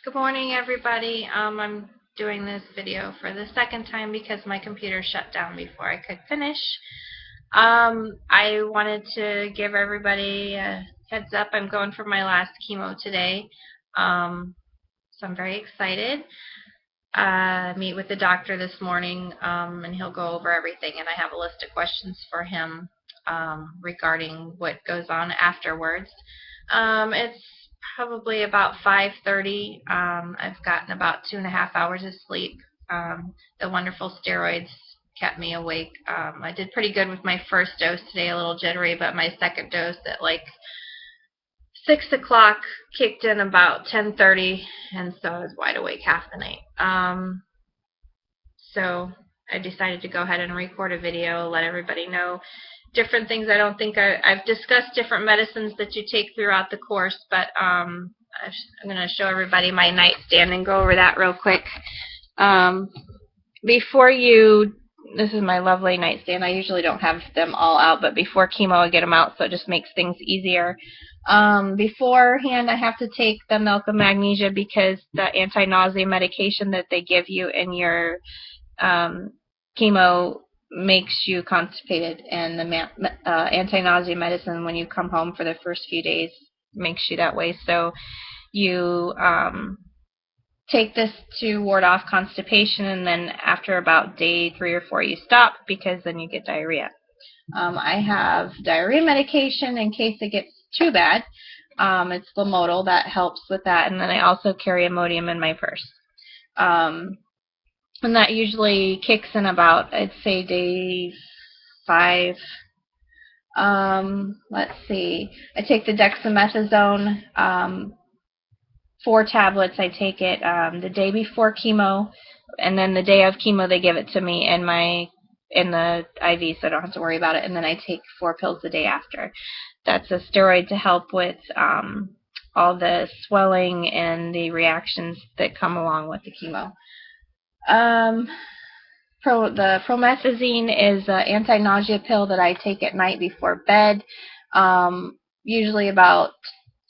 Good morning, everybody. I'm doing this video for the second time because my computer shut down before I could finish. I wanted to give everybody a heads up. I'm going for my last chemo today, so I'm very excited. Meet with the doctor this morning, and he'll go over everything, and I have a list of questions for him regarding what goes on afterwards. It's probably about 5:30. I've gotten about 2.5 hours of sleep. The wonderful steroids kept me awake. I did pretty good with my first dose today, a little jittery, but my second dose at like 6 o'clock kicked in about 10:30, and so I was wide awake half the night. So I decided to go ahead and record a video, let everybody know different things. I don't think I've discussed different medicines that you take throughout the course, but I'm going to show everybody my nightstand and go over that real quick. This is my lovely nightstand. I usually don't have them all out, but before chemo I get them out, so it just makes things easier. Beforehand, I have to take the milk of magnesia because the anti-nausea medication that they give you in your chemo makes you constipated, and the anti-nausea medicine when you come home for the first few days makes you that way. So you take this to ward off constipation, and then after about day 3 or 4 you stop because then you get diarrhea. I have diarrhea medication in case it gets too bad. It's Lamodal that helps with that, and then I also carry Imodium in my purse. And that usually kicks in about, I'd say, day 5. Let's see. I take the dexamethasone, 4 tablets. I take it the day before chemo, and then the day of chemo they give it to me in the IV, so I don't have to worry about it. And then I take 4 pills the day after. That's a steroid to help with all the swelling and the reactions that come along with the chemo. The promethazine is an anti-nausea pill that I take at night before bed, usually about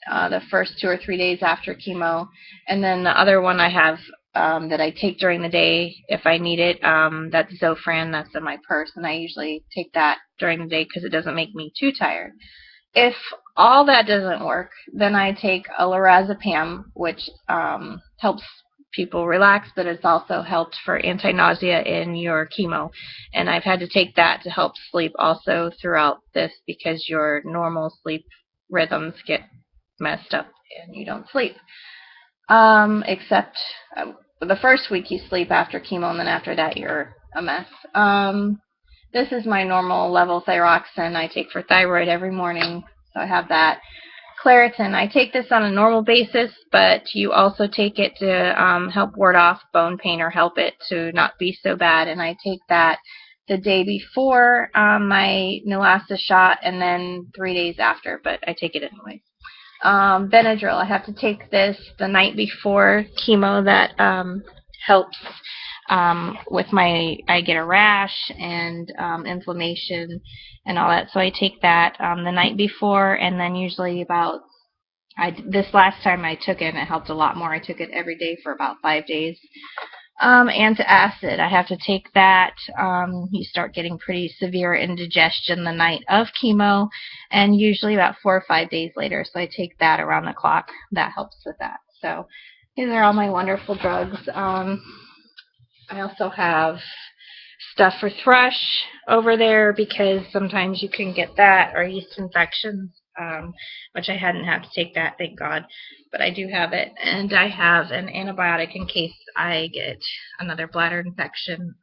the first 2 or 3 days after chemo. And then the other one I have that I take during the day if I need it, that's Zofran. That's in my purse, and I usually take that during the day because it doesn't make me too tired. If all that doesn't work, then I take a lorazepam, which helps people relax, but it's also helped for anti-nausea in your chemo. And I've had to take that to help sleep also throughout this because your normal sleep rhythms get messed up and you don't sleep. Except the first week you sleep after chemo, and then after that you're a mess. This is my normal level thyroxine I take for thyroid every morning, so I have that. Claritin, I take this on a normal basis, but you also take it to help ward off bone pain or help it to not be so bad, and I take that the day before my Neulasta shot and then 3 days after, but I take it anyway. Benadryl, I have to take this the night before chemo. That helps with I get a rash and inflammation and all that, so I take that the night before, and then usually this last time I took it and it helped a lot more. I took it every day for about 5 days. Antacid, I have to take that. You start getting pretty severe indigestion the night of chemo, and usually about 4 or 5 days later, so I take that around the clock. That helps with that. So these are all my wonderful drugs. I also have stuff for thrush over there because sometimes you can get that, or yeast infections, which I hadn't had to take that, thank God, but I do have it. And I have an antibiotic in case I get another bladder infection,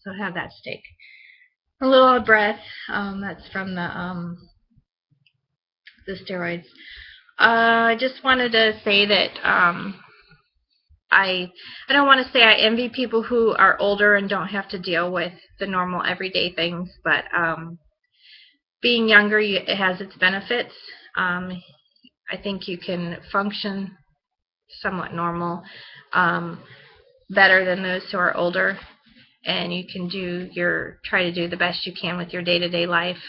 so I have that to take. A little out of breath, that's from the steroids. I just wanted to say that I don't want to say I envy people who are older and don't have to deal with the normal everyday things, but being younger, it has its benefits. I think you can function somewhat normal, better than those who are older, and you can try to do the best you can with your day-to-day life.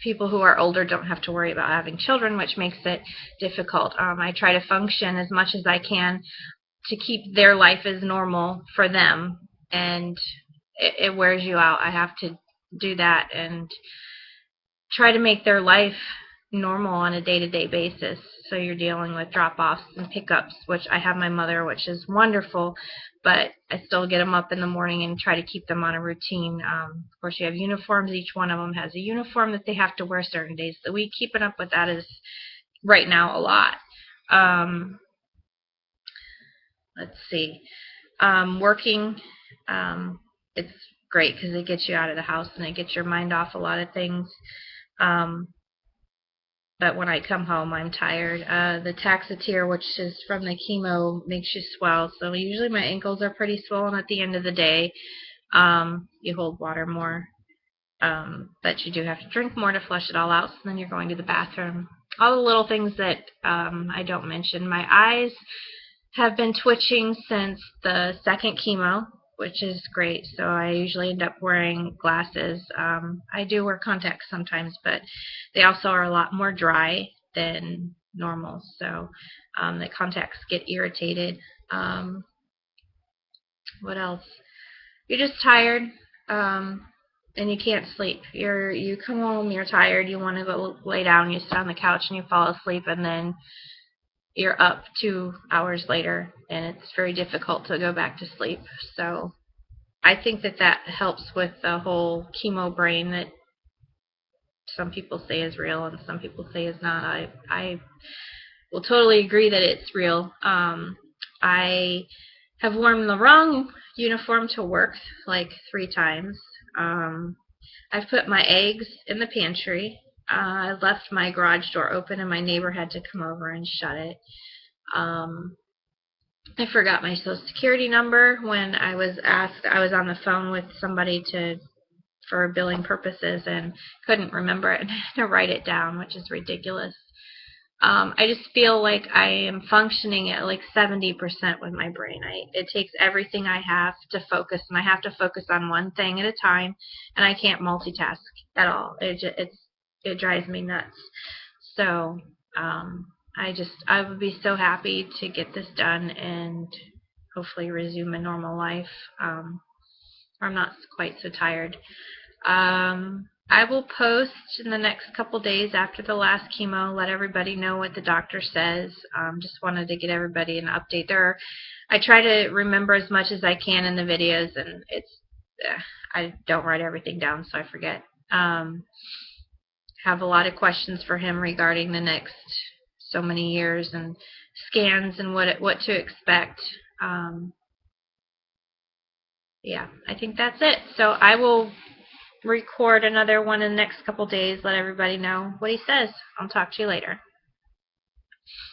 people who are older don't have to worry about having children, which makes it difficult. I try to function as much as I can to keep their life as normal for them, and it wears you out. I have to do that and try to make their life normal on a day-to-day basis. So you're dealing with drop-offs and pickups, which I have my mother, which is wonderful, but I still get them up in the morning and try to keep them on a routine. Of course, you have uniforms. Each one of them has a uniform that they have to wear certain days of the week. Keeping up with that is right now a lot. Let's see. Working, it's great because it gets you out of the house and it gets your mind off a lot of things. But when I come home, I'm tired. The Taxotere, which is from the chemo, makes you swell. So usually my ankles are pretty swollen at the end of the day. You hold water more. But you do have to drink more to flush it all out. So then you're going to the bathroom. All the little things that I don't mention. My eyes have been twitching since the second chemo, which is great. So I usually end up wearing glasses. I do wear contacts sometimes, but they also are a lot more dry than normal. So the contacts get irritated. What else? You're just tired, and you can't sleep. You come home, you're tired, you want to go lay down, you sit on the couch and you fall asleep, and then you're up 2 hours later, and it's very difficult to go back to sleep. So I think that helps with the whole chemo brain that some people say is real and some people say is not. I will totally agree that it's real. I have worn the wrong uniform to work like 3 times. I've put my eggs in the pantry. I left my garage door open and my neighbor had to come over and shut it. I forgot my social security number when I was asked. I was on the phone with somebody for billing purposes and couldn't remember it and had to write it down, which is ridiculous. I just feel like I am functioning at like 70% with my brain. It takes everything I have to focus, and I have to focus on one thing at a time, and I can't multitask at all. It drives me nuts. So I would be so happy to get this done and hopefully resume a normal life. I'm not quite so tired. I will post in the next couple days after the last chemo, let everybody know what the doctor says. Just wanted to get everybody an update. I try to remember as much as I can in the videos, and I don't write everything down, so I forget. Have a lot of questions for him regarding the next so many years and scans and what to expect. Yeah, I think that's it. So I will record another one in the next couple days, let everybody know what he says. I'll talk to you later.